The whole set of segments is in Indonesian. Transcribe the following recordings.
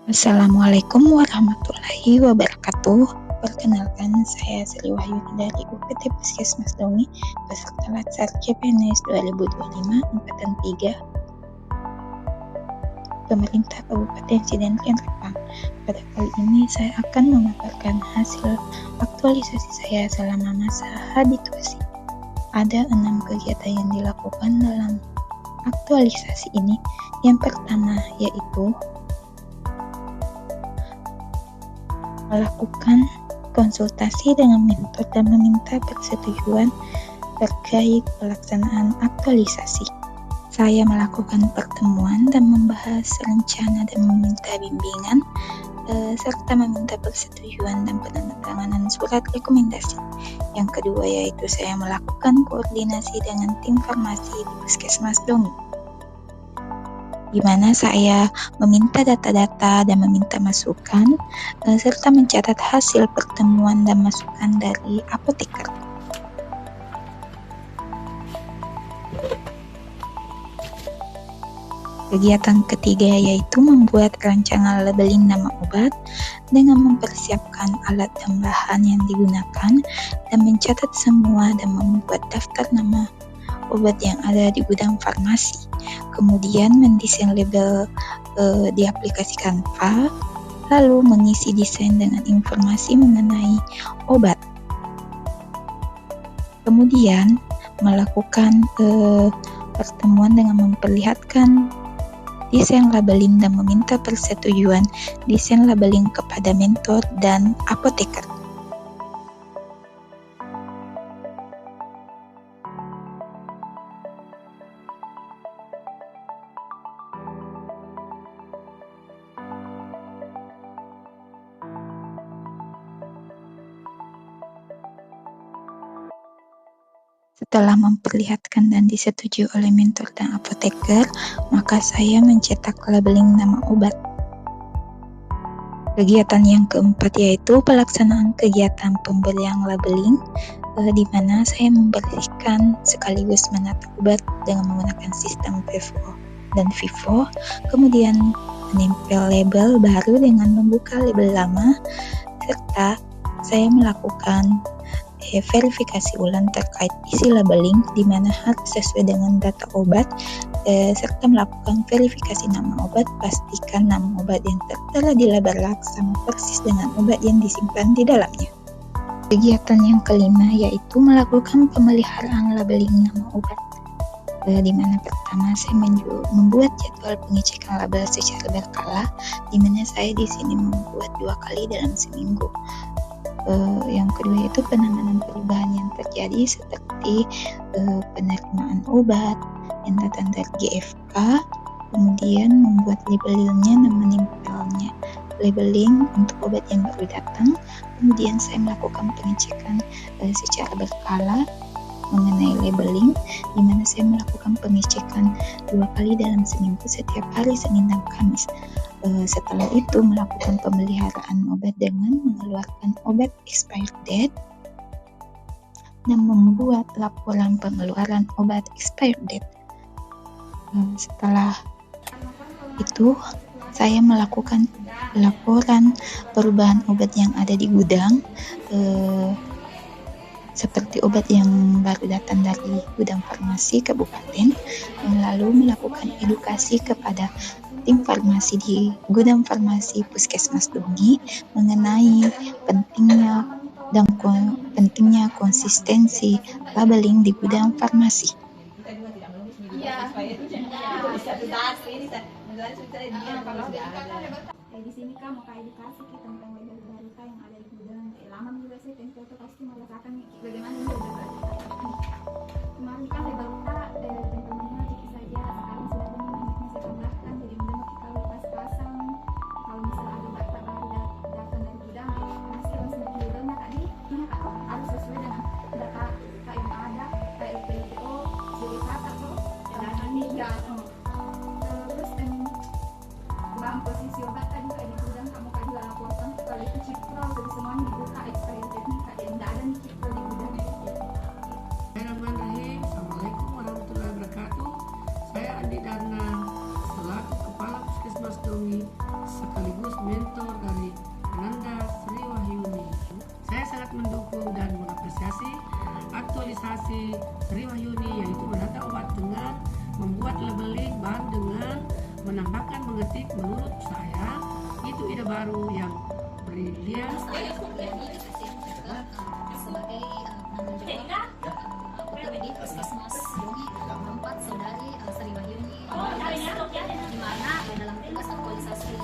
Assalamualaikum warahmatullahi wabarakatuh. Perkenalkan, saya Sri Wahyuni dari UPT Puskesmas Dongi, peserta Latsar CPNS 2025 Angkatan 3, Pemerintah Kabupaten Cidenkan Rempang. Pada kali ini saya akan memaparkan hasil aktualisasi saya selama masa habituasi. Ada 6 kegiatan yang dilakukan dalam aktualisasi ini. Yang pertama yaitu melakukan konsultasi dengan mentor dan meminta persetujuan terkait pelaksanaan aktualisasi. Saya melakukan pertemuan dan membahas rencana dan meminta bimbingan serta meminta persetujuan dan penandatanganan surat rekomendasi. Yang kedua yaitu saya melakukan koordinasi dengan tim farmasi di Puskesmas Dongi, di mana saya meminta data-data dan meminta masukan serta mencatat hasil pertemuan dan masukan dari apoteker. Kegiatan ketiga yaitu membuat rancangan labeling nama obat dengan mempersiapkan alat dan bahan yang digunakan dan mencatat semua dan membuat daftar nama obat yang ada di gudang farmasi. Kemudian mendesain label di aplikasi Canva, lalu mengisi desain dengan informasi mengenai obat. Kemudian melakukan pertemuan dengan memperlihatkan desain labeling dan meminta persetujuan desain labeling kepada mentor dan apoteker. Setelah memperlihatkan dan disetujui oleh mentor dan apoteker, maka saya mencetak labeling nama obat. Kegiatan yang keempat yaitu pelaksanaan kegiatan pembelian labeling, di mana saya membersihkan sekaligus menata obat dengan menggunakan sistem PEVO dan FIFO, kemudian menempel label baru dengan membuka label lama, serta saya melakukan verifikasi ulang terkait isi labeling di mana harus sesuai dengan data obat, serta melakukan verifikasi nama obat. Pastikan nama obat yang tertera di label sama persis dengan obat yang disimpan di dalamnya. Kegiatan yang kelima yaitu melakukan pemeliharaan labeling nama obat, di mana pertama saya membuat jadwal pengecekan label secara berkala, di mana saya di sini membuat 2 kali dalam seminggu. Yang kedua yaitu penanganan perubahan yang terjadi seperti penerimaan obat yang datang dari GFK, kemudian membuat labelingnya dan menempelnya labeling untuk obat yang baru datang. Kemudian saya melakukan pengecekan secara berkala mengenai labeling, di mana saya melakukan pengecekan 2 kali dalam seminggu setiap hari Senin dan Kamis. Setelah itu melakukan pemeliharaan obat dengan mengeluarkan obat expired date dan membuat laporan pengeluaran obat expired date. Setelah itu saya melakukan laporan perubahan obat yang ada di gudang, seperti obat yang baru datang dari gudang farmasi kabupaten, lalu melakukan edukasi kepada tim farmasi di gudang farmasi Puskesmas Dongi mengenai pentingnya konsistensi labeling di gudang farmasi. Di sini kamu mau edukasi kita tentang label baru yang ada di gudang. Lama juga sih tempo itu pasti merasakan bagaimana ini label baru. Kemarin kan label kita tempelnya sedikit saja, sekarang sudah ini masih tambahkan, jadi mudah kita lepas pasang. Kalau misalnya ada data baru datang dari gudang, pasti langsung labelnya tadi ini harus sesuai dengan data yang ada, kayak LPO, JDK atau data ya. Terus bang posisi obat tadi kayak di gudang kamu kan juga laporkan kalau itu cipro, jadi semuanya dibuka expired date-nya kayak tidak ada nih cipro di gudang. Bismillahirrahmanirrahim. Assalamualaikum warahmatullahi wabarakatuh. Saya Andi Darna selaku Kepala Puskesmas Dongi sekaligus di Sri Wahyuni, yaitu menata obat dengan membuat labeling baru dengan menambahkan mengetik. Menurut saya itu ide baru yang brilian. Saya Suryani dikasih juga sebagai penanggung jawab apotek di Puskesmas Yuni 4 Saudari Sri Wahyuni, di mana dalam tugas aktualisasi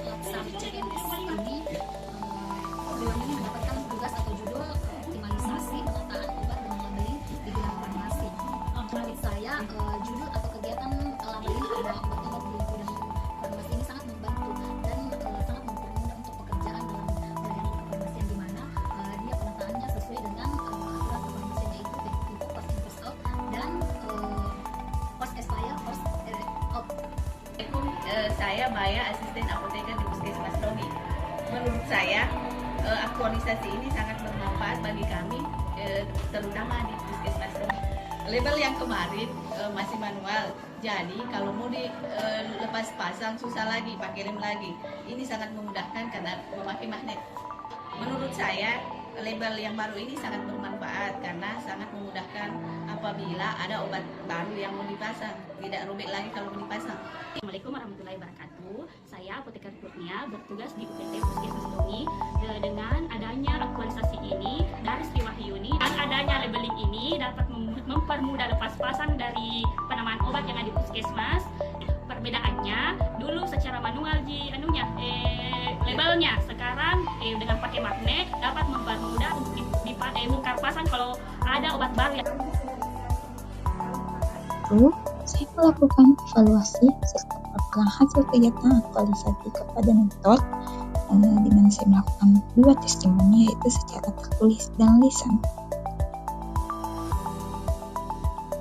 laksana CPNS ini Sri Wahyuni mendapatkan tugas atau judul optimalisasi penataan obat dengan labeling di bidang farmasi. Menurut saya judul atau kegiatan labeling pada obat-obat di bidang farmasi ini sangat membantu dan sangat mempermudah untuk pekerjaan dalam bagian kefarmasian, di mana dia penataannya sesuai dengan aturan kefarmasian, yaitu PPP, post in post out, dan post expire, post out. Saya Maya, asisten apoteker di Puskesmas Tongi. Menurut saya aktualisasi ini sangat bermanfaat bagi kami, terutama di Puskesmas Tongi. Label yang kemarin masih manual, jadi kalau mau dilepas pasang susah lagi, pakai lem lagi. Ini sangat memudahkan karena memakai magnet. Menurut saya label yang baru ini sangat bermanfaat karena sangat memudahkan apabila ada obat baru yang mau dipasang, tidak robek lagi kalau mau dipasang. Assalamualaikum warahmatullahi wabarakatuh. Saya Apoteker Kurnia, bertugas di UPT Puskesmas Tongi. Dengan adanya aktualisasi ini dari Sri Wahyuni dan adanya labeling ini dapat mempermudah lepas pasang dari penamaan obat yang ada di puskesmas. Perbedaannya dulu secara manual labelnya, sekarang dengan pakai magnet dapat mempermudah untuk bongkar pasang kalau ada obat baru. Lalu, saya melakukan evaluasi serta melakukan hasil kegiatan aktualisasi kepada mentor, di mana saya melakukan 2 testimoni, yaitu secara tertulis dan lisan.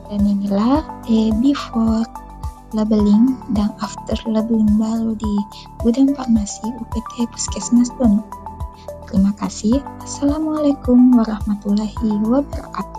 Dan inilah before labeling dan after labeling baru di gudang farmasi UPT Puskesmas Tongi. Terima kasih. Assalamualaikum warahmatullahi wabarakatuh.